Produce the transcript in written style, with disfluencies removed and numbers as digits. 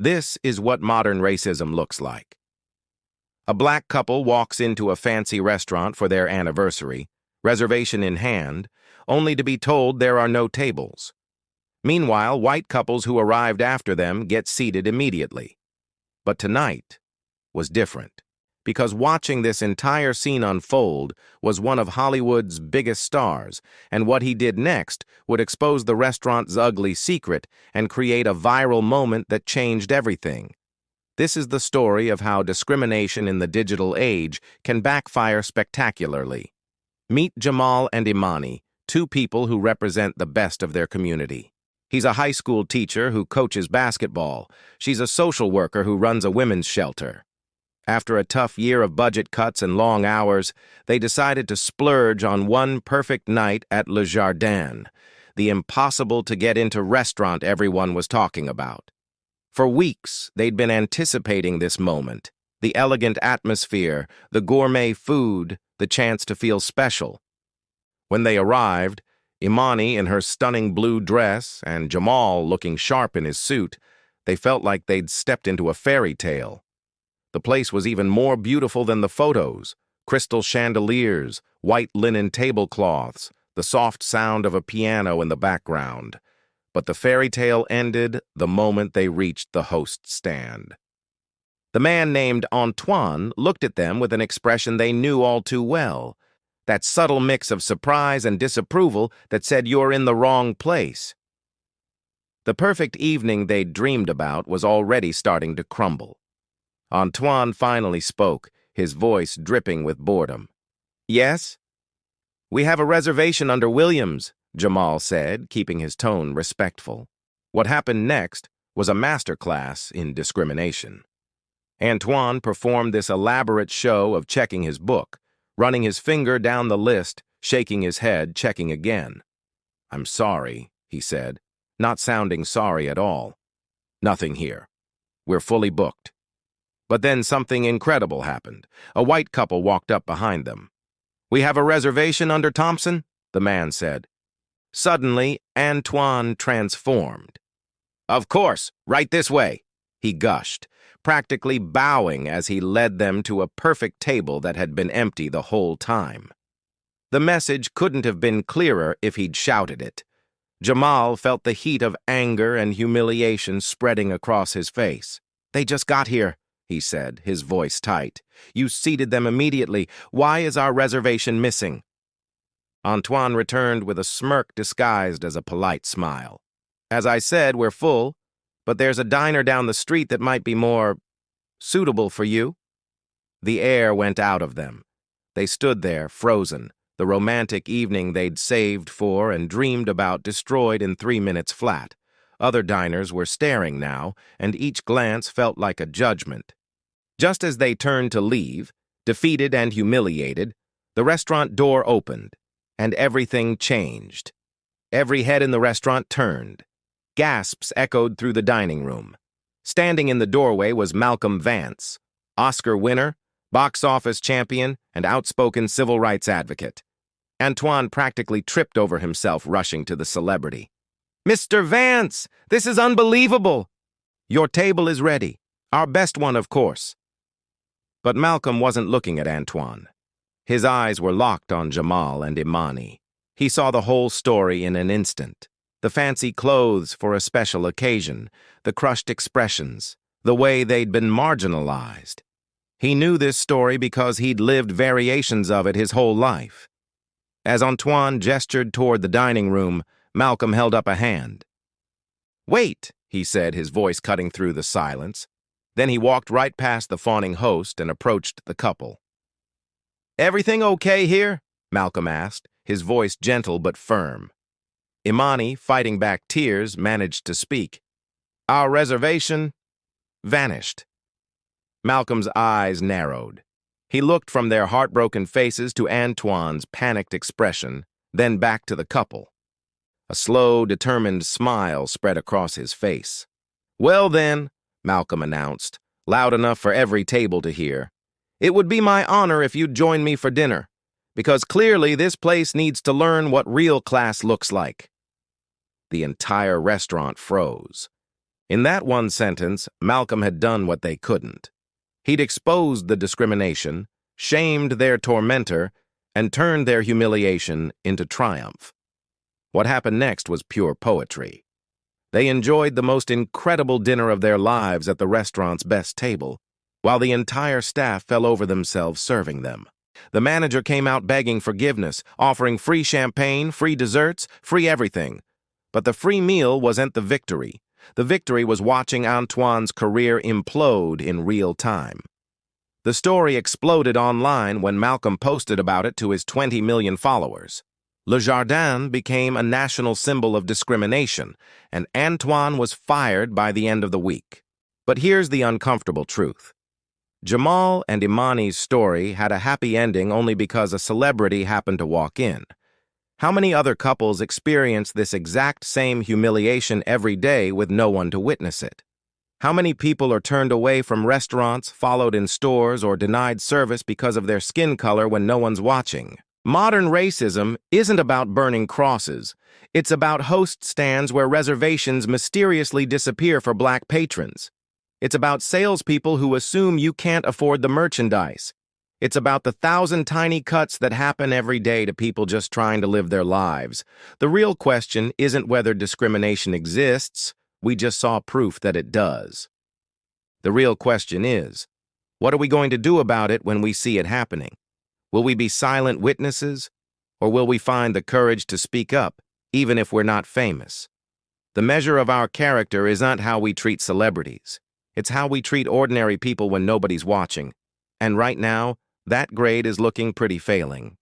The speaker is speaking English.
This is what modern racism looks like. A black couple walks into a fancy restaurant for their anniversary, reservation in hand, only to be told there are no tables. Meanwhile, white couples who arrived after them get seated immediately. But tonight was different, because watching this entire scene unfold was one of Hollywood's biggest stars, and what he did next would expose the restaurant's ugly secret and create a viral moment that changed everything. This is the story of how discrimination in the digital age can backfire spectacularly. Meet Jamal and Imani, two people who represent the best of their community. He's a high school teacher who coaches basketball. She's a social worker who runs a women's shelter. After a tough year of budget cuts and long hours, they decided to splurge on one perfect night at Le Jardin, the impossible-to-get-into restaurant everyone was talking about. For weeks, they'd been anticipating this moment, the elegant atmosphere, the gourmet food, the chance to feel special. When they arrived, Imani in her stunning blue dress and Jamal looking sharp in his suit, they felt like they'd stepped into a fairy tale. The place was even more beautiful than the photos: crystal chandeliers, white linen tablecloths, the soft sound of a piano in the background. But the fairy tale ended the moment they reached the host's stand. The man named Antoine looked at them with an expression they knew all too well, that subtle mix of surprise and disapproval that said you're in the wrong place. The perfect evening they'd dreamed about was already starting to crumble. Antoine finally spoke, his voice dripping with boredom. "Yes?" "We have a reservation under Williams," Jamal said, keeping his tone respectful. What happened next was a masterclass in discrimination. Antoine performed this elaborate show of checking his book, running his finger down the list, shaking his head, checking again. "I'm sorry," he said, not sounding sorry at all. "Nothing here. We're fully booked." But then something incredible happened. A white couple walked up behind them. "We have a reservation under Thompson," the man said. Suddenly, Antoine transformed. "Of course, right this way," he gushed, practically bowing as he led them to a perfect table that had been empty the whole time. The message couldn't have been clearer if he'd shouted it. Jamal felt the heat of anger and humiliation spreading across his face. "They just got here," he said, his voice tight. "You seated them immediately. Why is our reservation missing?" Antoine returned with a smirk disguised as a polite smile. "As I said, we're full, but there's a diner down the street that might be more suitable for you." The air went out of them. They stood there, frozen, the romantic evening they'd saved for and dreamed about destroyed in 3 minutes flat. Other diners were staring now, and each glance felt like a judgment. Just as they turned to leave, defeated and humiliated, the restaurant door opened, and everything changed. Every head in the restaurant turned. Gasps echoed through the dining room. Standing in the doorway was Malcolm Vance, Oscar winner, box office champion, and outspoken civil rights advocate. Antoine practically tripped over himself rushing to the celebrity. "Mr. Vance, this is unbelievable!" "Your table is ready. Our best one, of course." But Malcolm wasn't looking at Antoine. His eyes were locked on Jamal and Imani. He saw the whole story in an instant. The fancy clothes for a special occasion, the crushed expressions, the way they'd been marginalized. He knew this story because he'd lived variations of it his whole life. As Antoine gestured toward the dining room, Malcolm held up a hand. "Wait," he said, his voice cutting through the silence. Then he walked right past the fawning host and approached the couple. "Everything okay here?" Malcolm asked, his voice gentle but firm. Imani, fighting back tears, managed to speak. "Our reservation vanished." Malcolm's eyes narrowed. He looked from their heartbroken faces to Antoine's panicked expression, then back to the couple. A slow, determined smile spread across his face. "Well then," Malcolm announced, loud enough for every table to hear, "it would be my honor if you'd join me for dinner, because clearly this place needs to learn what real class looks like." The entire restaurant froze. In that one sentence, Malcolm had done what they couldn't. He'd exposed the discrimination, shamed their tormentor, and turned their humiliation into triumph. What happened next was pure poetry. They enjoyed the most incredible dinner of their lives at the restaurant's best table, while the entire staff fell over themselves serving them. The manager came out begging forgiveness, offering free champagne, free desserts, free everything. But the free meal wasn't the victory. The victory was watching Antoine's career implode in real time. The story exploded online when Malcolm posted about it to his 20 million followers. Le Jardin became a national symbol of discrimination, and Antoine was fired by the end of the week. But here's the uncomfortable truth. Jamal and Imani's story had a happy ending only because a celebrity happened to walk in. How many other couples experience this exact same humiliation every day with no one to witness it? How many people are turned away from restaurants, followed in stores, or denied service because of their skin color when no one's watching? Modern racism isn't about burning crosses. It's about host stands where reservations mysteriously disappear for black patrons. It's about salespeople who assume you can't afford the merchandise. It's about the 1,000 tiny cuts that happen every day to people just trying to live their lives. The real question isn't whether discrimination exists. We just saw proof that it does. The real question is, what are we going to do about it when we see it happening? Will we be silent witnesses, or will we find the courage to speak up, even if we're not famous? The measure of our character is not how we treat celebrities. It's how we treat ordinary people when nobody's watching. And right now, that grade is looking pretty failing.